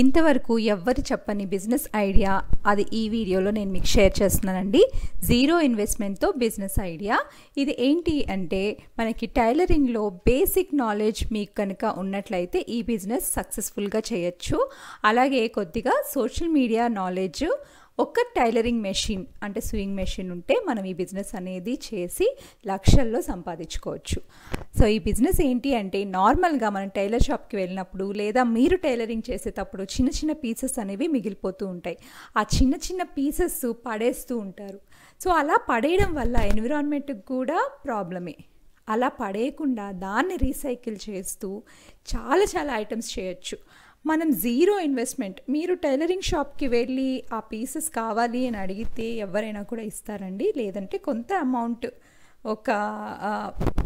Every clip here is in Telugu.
ఇంతవరకు ఎవ్వరు చెప్పని బిజినెస్ ఐడియా అది ఈ వీడియోలో నేను మీకు షేర్ చేస్తున్నానండి. జీరో ఇన్వెస్ట్మెంట్తో బిజినెస్ ఐడియా. ఇది ఏంటి అంటే మనకి టైలరింగ్లో బేసిక్ నాలెడ్జ్ మీకు కనుక ఉన్నట్లయితే ఈ బిజినెస్ సక్సెస్ఫుల్గా చేయొచ్చు. అలాగే కొద్దిగా సోషల్ మీడియా నాలెడ్జ్, ఒక టైలరింగ్ మెషిన్ అంటే సూయింగ్ మెషిన్ ఉంటే మనం ఈ బిజినెస్ అనేది చేసి లక్షల్లో సంపాదించుకోవచ్చు. సో ఈ బిజినెస్ ఏంటి అంటే నార్మల్గా మనం టైలర్ షాప్కి వెళ్ళినప్పుడు లేదా మీరు టైలరింగ్ చేసేటప్పుడు చిన్న చిన్న పీసెస్ అనేవి మిగిలిపోతూ ఉంటాయి. ఆ చిన్న చిన్న పీసెస్ పడేస్తూ ఉంటారు. సో అలా పడేయడం వల్ల ఎన్విరాన్మెంట్కి కూడా ప్రాబ్లమే. అలా పడేయకుండా దాన్ని రీసైకిల్ చేస్తూ చాలా ఐటమ్స్ చేయొచ్చు. మనం జీరో ఇన్వెస్ట్మెంట్, మీరు టైలరింగ్ షాప్కి వెళ్ళి ఆ పీసెస్ కావాలి అని అడిగితే ఎవరైనా కూడా ఇస్తారండి. లేదంటే కొంత అమౌంట్, ఒక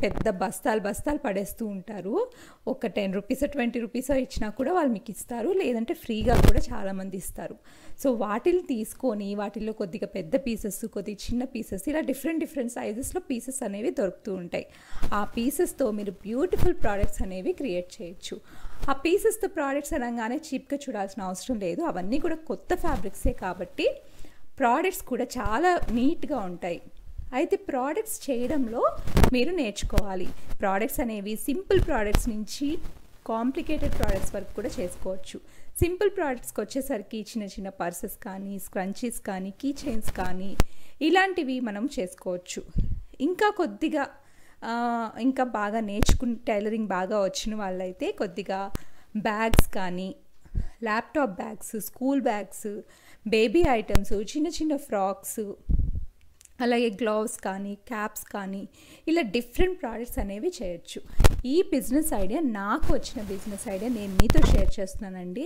పెద్ద బస్తాలు పడేస్తూ ఉంటారు. ఒక 10 రూపీస్ 20 రూపీస్ ఇచ్చినా కూడా వాళ్ళు మీకు ఇస్తారు. లేదంటే ఫ్రీగా కూడా చాలామంది ఇస్తారు. సో వాటిని తీసుకొని వాటిల్లో కొద్దిగా పెద్ద పీసెస్, కొద్దిగా చిన్న పీసెస్, ఇలా డిఫరెంట్ సైజెస్లో పీసెస్ అనేవి దొరుకుతూ ఉంటాయి. ఆ పీసెస్తో మీరు బ్యూటిఫుల్ ప్రోడక్ట్స్ అనేవి క్రియేట్ చేయొచ్చు. ఆ పీసెస్తో ప్రోడక్ట్స్ అనగానే చీప్గా చూడాల్సిన అవసరం లేదు. అవన్నీ కూడా కొత్త ఫ్యాబ్రిక్సే కాబట్టి ప్రోడక్ట్స్ కూడా చాలా నీట్గా ఉంటాయి. అయితే ప్రోడక్ట్స్ చేయడంలో మీరు నేర్చుకోవాలి. ప్రోడక్ట్స్ అనేవి సింపుల్ ప్రోడక్ట్స్ నుంచి కాంప్లికేటెడ్ ప్రోడక్ట్స్ వరకు కూడా చేసుకోవచ్చు. సింపుల్ ప్రోడక్ట్స్కి వచ్చేసరికి చిన్న పర్సెస్ కానీ, స్క్రంచీస్ కానీ, కీ చైన్స్ కానీ ఇలాంటివి మనం చేసుకోవచ్చు. ఇంకా కొద్దిగా ఇంకా బాగా నేర్చుకుని టైలరింగ్ బాగా వచ్చిన వాళ్ళైతే కొద్దిగా బ్యాగ్స్ కానీ, laptop bags, school bags, baby items, చిన్న ఫ్రాక్స్, అలాగే గ్లౌస్ కానీ, క్యాప్స్ కానీ ఇలా డిఫరెంట్ ప్రోడక్ట్స్ అనేవి చేయొచ్చు. ఈ బిజినెస్ ఐడియా నాకు వచ్చిన బిజినెస్ ఐడియా నేను మీతో షేర్ చేస్తున్నానండి.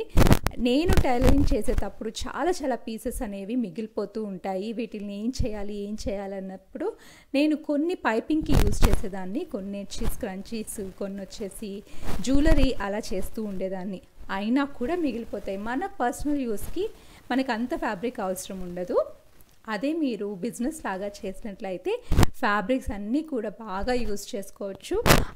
నేను టైలరింగ్ చేసేటప్పుడు చాలా పీసెస్ అనేవి మిగిలిపోతూ ఉంటాయి. వీటిని ఏం చేయాలి అన్నప్పుడు నేను కొన్ని పైపింగ్కి యూజ్ చేసేదాన్ని, కొన్ని వచ్చి స్క్రంచీస్, కొన్ని వచ్చేసి జ్యువెలరీ అలా చేస్తూ ఉండేదాన్ని. అయినా కూడా మిగిలిపోతాయి. మన పర్సనల్ యూస్కి మనకు అంత ఫ్యాబ్రిక్ అవసరం ఉండదు. అదే మీరు బిజినెస్ లాగా చేసినట్లయితే ఫ్యాబ్రిక్స్ అన్నీ కూడా బాగా యూజ్ చేసుకోవచ్చు.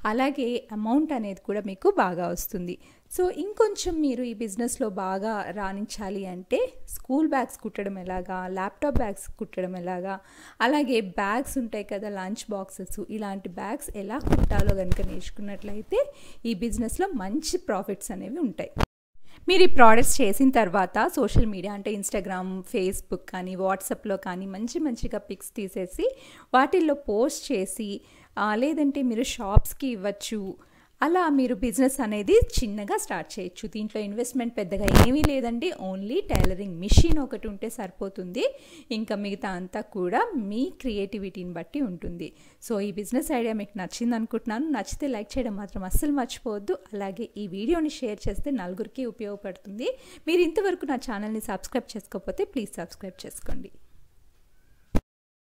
అలాగే అమౌంట్ అనేది కూడా మీకు బాగా వస్తుంది. సో ఇంకొంచెం మీరు ఈ బిజినెస్లో బాగా రాణించాలి అంటే స్కూల్ బ్యాగ్స్ కుట్టడం ఎలాగా, ల్యాప్టాప్ బ్యాగ్స్ కుట్టడం ఎలాగా, అలాగే బ్యాగ్స్ ఉంటాయి కదా, లంచ్ బాక్సెస్, ఇలాంటి బ్యాగ్స్ ఎలా కుట్టాలో కనుక నేర్చుకున్నట్లయితే ఈ బిజినెస్లో మంచి ప్రాఫిట్స్ అనేవి ఉంటాయి. మీరు ఈ ప్రోడక్ట్స్ చేసిన తర్వాత సోషల్ మీడియా అంటే ఇన్స్టాగ్రామ్, ఫేస్బుక్ కానీ, వాట్సాప్లో కానీ మంచిగా పిక్స్ తీసేసి వాటిల్లో పోస్ట్ చేసి, లేదంటే మీరు షాప్స్కి ఇవ్వచ్చు. అలా మీరు బిజినెస్ అనేది చిన్నగా స్టార్ట్ చేయొచ్చు. దీంట్లో ఇన్వెస్ట్మెంట్ పెద్దగా ఏమీ లేదండి. ఓన్లీ టైలరింగ్ మిషన్ ఒకటి ఉంటే సరిపోతుంది. ఇంకా మిగతా అంతా కూడా మీ క్రియేటివిటీని బట్టి ఉంటుంది. సో ఈ బిజినెస్ ఐడియా మీకు నచ్చింది అనుకుంటున్నాను. నచ్చితే లైక్ చేయడం మాత్రం అస్సలు మర్చిపోవద్దు. అలాగే ఈ వీడియోని షేర్ చేస్తే నలుగురికి ఉపయోగపడుతుంది. మీరు ఇంతవరకు నా ఛానల్ని సబ్స్క్రైబ్ చేసుకోకపోతే ప్లీజ్ సబ్స్క్రైబ్ చేసుకోండి.